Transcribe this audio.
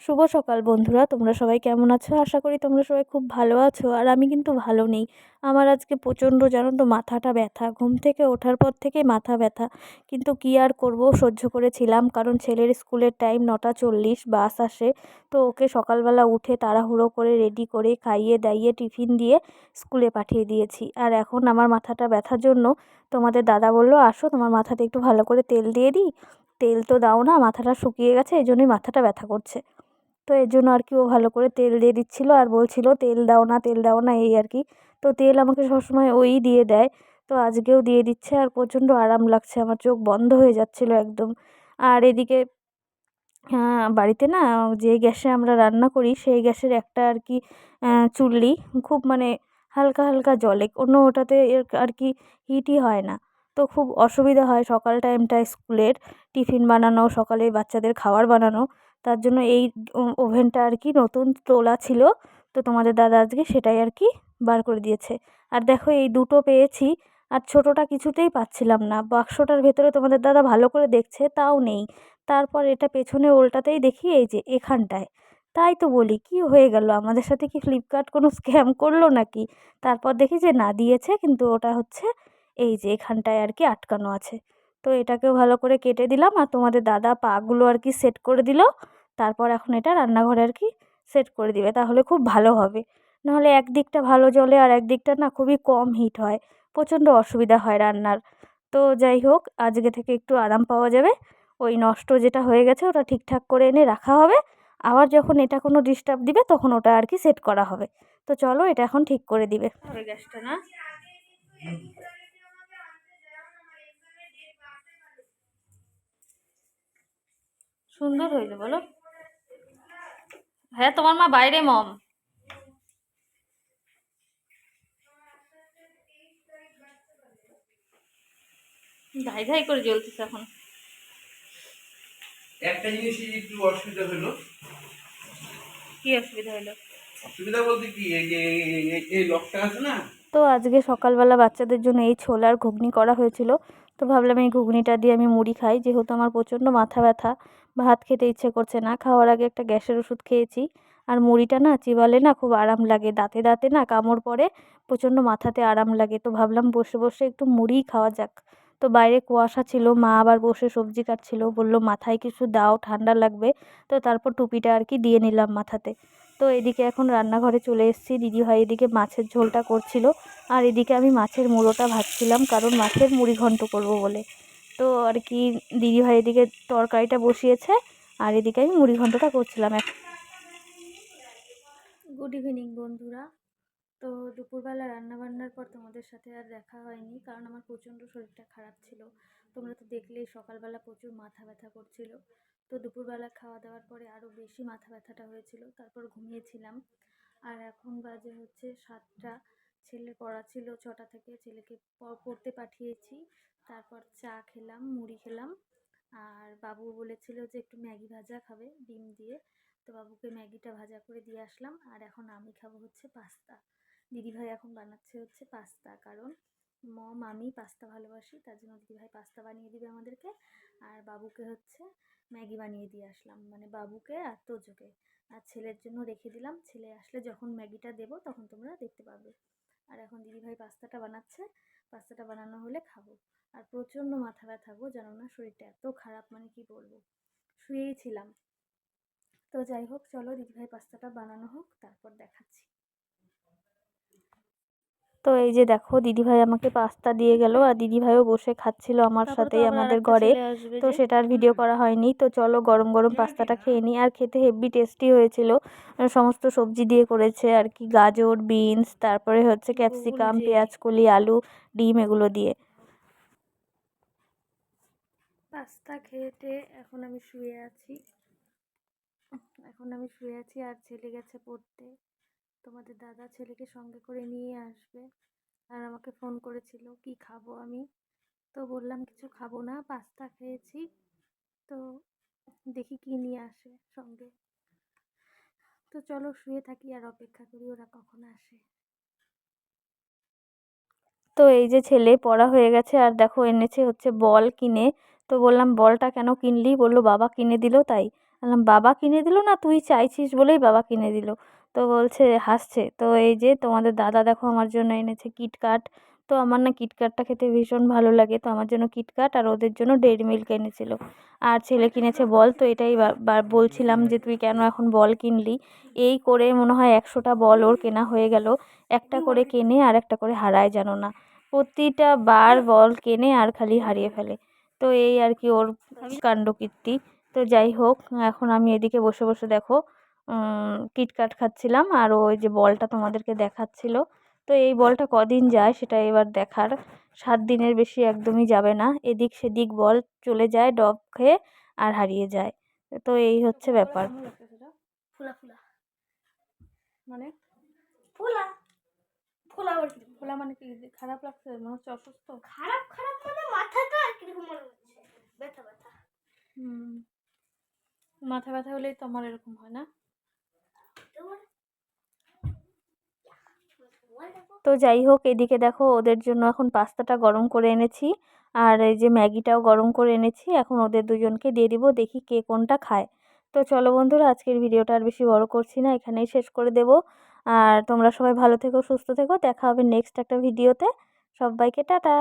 শুভ সকাল বন্ধুরা, তোমরা সবাই কেমন আছো? আশা করি তোমরা সবাই খুব ভালো আছো। আর আমি কিন্তু ভালো নেই। আমার আজকে প্রচণ্ড জানো তো মাথাটা ব্যথা, ঘুম থেকে ওঠার পর থেকেই মাথা ব্যথা। কিন্তু কী আর করব, সহ্য করেছিলাম, কারণ ছেলের স্কুলের টাইম 9:40 বাস আসে। তো ওকে সকালবেলা উঠে তাড়াহুড়ো করে রেডি করে খাইয়ে দাইয়ে টিফিন দিয়ে স্কুলে পাঠিয়ে দিয়েছি। আর এখন আমার মাথাটা ব্যথার জন্য তোমাদের দাদা বললো, আসো তোমার মাথাতে একটু ভালো করে তেল দিয়ে দিই। তেল তো দাও না, মাথাটা শুকিয়ে গেছে, এই জন্যই মাথাটা ব্যথা করছে। তো এর জন্য আর কি ও ভালো করে তেল দিয়ে দিচ্ছিল আর বলছিল তেল দাও না, তেল দাও না, এই আর কি। তো তেল আমাকে সবসময় ওই দিয়ে দেয়। তো আজকেও দিয়ে দিচ্ছে আর প্রচণ্ড আরাম লাগছে, আমার চোখ বন্ধ হয়ে যাচ্ছিল একদম। আর এদিকে বাড়িতে না, যে গ্যাসে আমরা রান্না করি সেই গ্যাসের একটা আর কি চুল্লি খুব মানে হালকা হালকা জ্বলে, অন্য ওটাতে আর কি হিটই হয় না। তো খুব অসুবিধা হয় সকাল টাইমটায় স্কুলের টিফিন বানানো, সকালে বাচ্চাদের খাবার বানানো। তার জন্য এই ওভেনটা আর কি নতুন তোলা ছিল। তো তোমাদের দাদা আজকে সেটাই আর কি বার করে দিয়েছে। আর দেখো এই দুটো পেয়েছি, আর ছোটোটা কিছুতেই পাচ্ছিলাম না। বাক্সটার ভেতরে তোমাদের দাদা ভালো করে দেখছে, তাও নেই। তারপর এটা পেছনে ওল্টাতেই দেখি এই যে এখানটায়। তাই তো বলি কি হয়ে গেল, আমাদের সাথে কি ফ্লিপকার্ট কোনো স্ক্যাম করলো নাকি? তারপর দেখি যে না, দিয়েছে, কিন্তু ওটা হচ্ছে এই যে এখানটায় আর কি আটকানো আছে। তো এটাকেও ভালো করে কেটে দিলাম, আর তোমাদের দাদা পাগুলো আর কি সেট করে দিল। তারপর এখন এটা রান্নাঘরে আর কি সেট করে দিবে, তাহলে খুব ভালো হবে। নাহলে একদিকটা ভালো জ্বলে আর একদিকটা না খুবই কম হিট হয়, প্রচণ্ড অসুবিধা হয় রান্নার। তো যাই হোক, আজকে থেকে একটু আরাম পাওয়া যাবে। ওই নষ্ট যেটা হয়ে গেছে ওটা ঠিকঠাক করে এনে রাখা হবে। আবার যখন এটা কোনো ডিস্টার্ব দিবে তখন ওটা আর কি সেট করা হবে। তো চলো, এটা এখন ঠিক করে দিবে গ্যাসটা না। সুন্দর হইলো বলো? হ্যাঁ, তোমার মা বাইরে মম। ধাই ধাই করে জ্বলতেছে এখন। একটা জিনিসই একটু অসুবিধা হলো। কি অসুবিধা হলো? অসুবিধা বলতে কি, এই যে এই লকটা আছে না। তো আজকে সকালবেলা বাচ্চাদের জন্য এই ছোলার ঘুগনি করা হয়েছিল। তো ভাবলাম এই ঘুগনিটা দিয়ে আমি মুড়ি খাই, যেহেতু আমার প্রচণ্ড মাথা ব্যথা, ভাত খেতে ইচ্ছে করছে না। খাওয়ার আগে একটা গ্যাসের ওষুধ খেয়েছি। আর মুড়িটা না চিবালে না খুব আরাম লাগে, দাঁতে দাঁতে না কামড় পড়ে, প্রচণ্ড মাথাতে আরাম লাগে। তো ভাবলাম বসে বসে একটু মুড়িই খাওয়া যাক। তো বাইরে কুয়াশা ছিল, মা আবার বসে সবজি কাটছিল, বলল মাথায় কিছু দাও, ঠান্ডা লাগবে। তো তারপর টুপিটা আর কি দিয়ে নিলাম মাথাতে। তো এদিকে এখন রান্নাঘরে চলে এসেছি, দিদিভাই এদিকে মাছের ঝোলটা করছিল। আর এদিকে আমি মাছের মুড়োটা ভাজছিলাম, কারণ মাছের মুড়ি ঘন্ট করব বলে। তো আর কি দিদিভাই এদিকে তরকারিটা বসিয়েছে, আর এদিকে আমি মুড়ি ঘন্টটা করছিলাম। গুড ইভিনিং বন্ধুরা। তো দুপুরবেলা রান্নাবান্নার পর তোমাদের সাথে আর দেখা হয়নি, কারণ আমার প্রচণ্ড শরীরটা খারাপ ছিল। তোমরা তো দেখলেই সকালবেলা প্রচুর মাথা ব্যথা করছিল। তো দুপুরবেলা খাওয়া দাওয়ার পরে আরও বেশি মাথা ব্যথাটা হয়েছিল, তারপর ঘুমিয়েছিলাম। আর এখন বাজে হচ্ছে 7টা। ছেলে পড়া ছিল 6টা থেকে, ছেলেকে পড়তে পাঠিয়েছি। তারপর চা খেলাম, মুড়ি খেলাম। আর বাবু বলেছিল যে একটু ম্যাগি ভাজা খাবে ডিম দিয়ে। তো বাবুকে ম্যাগিটা ভাজা করে দিয়ে আসলাম। আর এখন আমি খাবো হচ্ছে পাস্তা। দিদিভাই এখন বানাচ্ছে হচ্ছে পাস্তা, কারণ আমি পাস্তা ভালোবাসি, তার জন্য দিদিভাই পাস্তা বানিয়ে দিবে আমাদেরকে। আর বাবুকে হচ্ছে ম্যাগি বানিয়ে দিয়ে আসলাম, মানে বাবুকে আর তোজোকে। আর ছেলের জন্য রেখে দিলাম, ছেলে আসলে যখন ম্যাগিটা দেবো তখন তোমরা দেখতে পাবে। আর এখন দিদিভাই পাস্তাটা বানাচ্ছে, পাস্তাটা বানানো হলে খাবো। আর প্রচণ্ড মাথা ব্যথা গো, জানো না, শরীরটা এত খারাপ, মানে কি বলবো, শুয়েই ছিলাম। তো যাই হোক, চলো দিদিভাই পাস্তাটা বানানো হোক, তারপর দেখাচ্ছি। তো এই যে দেখো, দিদিভাই আমাকে পাস্তা দিয়ে গেল, আর দিদিভাইও বসে খাচ্ছিল আমার সাথেই আমাদের ঘরে। তো সেটার ভিডিও করা হয়নি। তো চলো গরম গরম পাস্তাটা খেয়ে নিই। আর খেতে হেভি টেস্টি হয়েছিল, সমস্ত সবজি দিয়ে করেছে আর কি, গাজর, বিনস, তারপরে হচ্ছে ক্যাপসিকাম, পেঁয়াজ কলি, আলু, ডিম, এগুলো দিয়ে। পাস্তা খেয়ে এখন আমি শুয়ে আছি। আর ছেলে গেছে পড়তে। তোমাদের দাদা ছেলেকে সঙ্গে করে নিয়ে আসবে। আর আমাকে ফোন করেছিল কি খাবো আমি। তো বললাম কিছু খাবো না, পাস্তা খেয়েছি। তো দেখি কি নিয়ে আসে সঙ্গে। তো চলো শুয়ে থাকি আর অপেক্ষা করি ওরা কখন আসে। তো এই যে ছেলে পড়া হয়ে গেছে, আর দেখো এনেছে হচ্ছে বল কিনে। তো বললাম বলটা কেন কিনলি, বললো বাবা কিনে দিল তাই। বললাম বাবা কিনে দিল না তুই চাইছিস বলেই বাবা কিনে দিল। তো বলছে হাসছে। তো এই যে তোমাদের দাদা দেখো আমার জন্য এনেছে কিটক্যাট। তো আমার না কিটক্যাটটা খেতে ভীষণ ভালো লাগে, তো আমার জন্য কিটক্যাট আর ওদের জন্য ডেইরি মিল্ক এনেছিল। আর ছেলে কিনেছে বল। তো এটাই বলছিলাম যে তুই কেন এখন বল কিনলি। এই করে মনে হয় 100টা বল ওর কেনা হয়ে গেল। একটা করে কেনে আর একটা করে হারায় জানো না। প্রতিটা বার বল কেনে আর খালি হারিয়ে ফেলে। তো এই আর কি ওর কাণ্ডকীর্তি। তো যাই হোক, এখন আমি এদিকে বসে বসে দেখো কিটক্যাট খাচ্ছিলাম আর ওই যে বলটা তোমাদেরকে দেখাচ্ছিল। তো এই বলটা কদিন যায় সেটা এবার দেখার। 7 দিনের বেশি একদমই যাবে না, এদিক সেদিক বল চলে যায় ডব খেয়ে আর হারিয়ে যায়। তো এই হচ্ছে ব্যাপার। ফুলা ফুলা মানে ফুলা ফুলা আবার কি? খোলা মানে কি খারাপ লাগছে, মনে হচ্ছে অসুস্থ? খারাপ খারাপ মানে মাথাটা কিরকম মনে হচ্ছে, ব্যথা ব্যথা। মাথা ব্যথা হলেই তো আমার এরকম হয় না। তো যাই হোক, এদিকে দেখো ওদের জন্য এখন পাস্তাটা গরম করে এনেছি আর এই যে ম্যাগিটাও গরম করে এনেছি। এখন ওদের দুজনকে দিয়ে দিব, দেখি কে কোনটা খায়। তো চলো বন্ধুরা, আজকের ভিডিওটা আর বেশি বড় করছি না, এখানেই শেষ করে দেব। আর তোমরা সবাই ভালো থেকো, সুস্থ থেকো, দেখা হবে নেক্সট একটা ভিডিওতে। সবাইকে টাটা।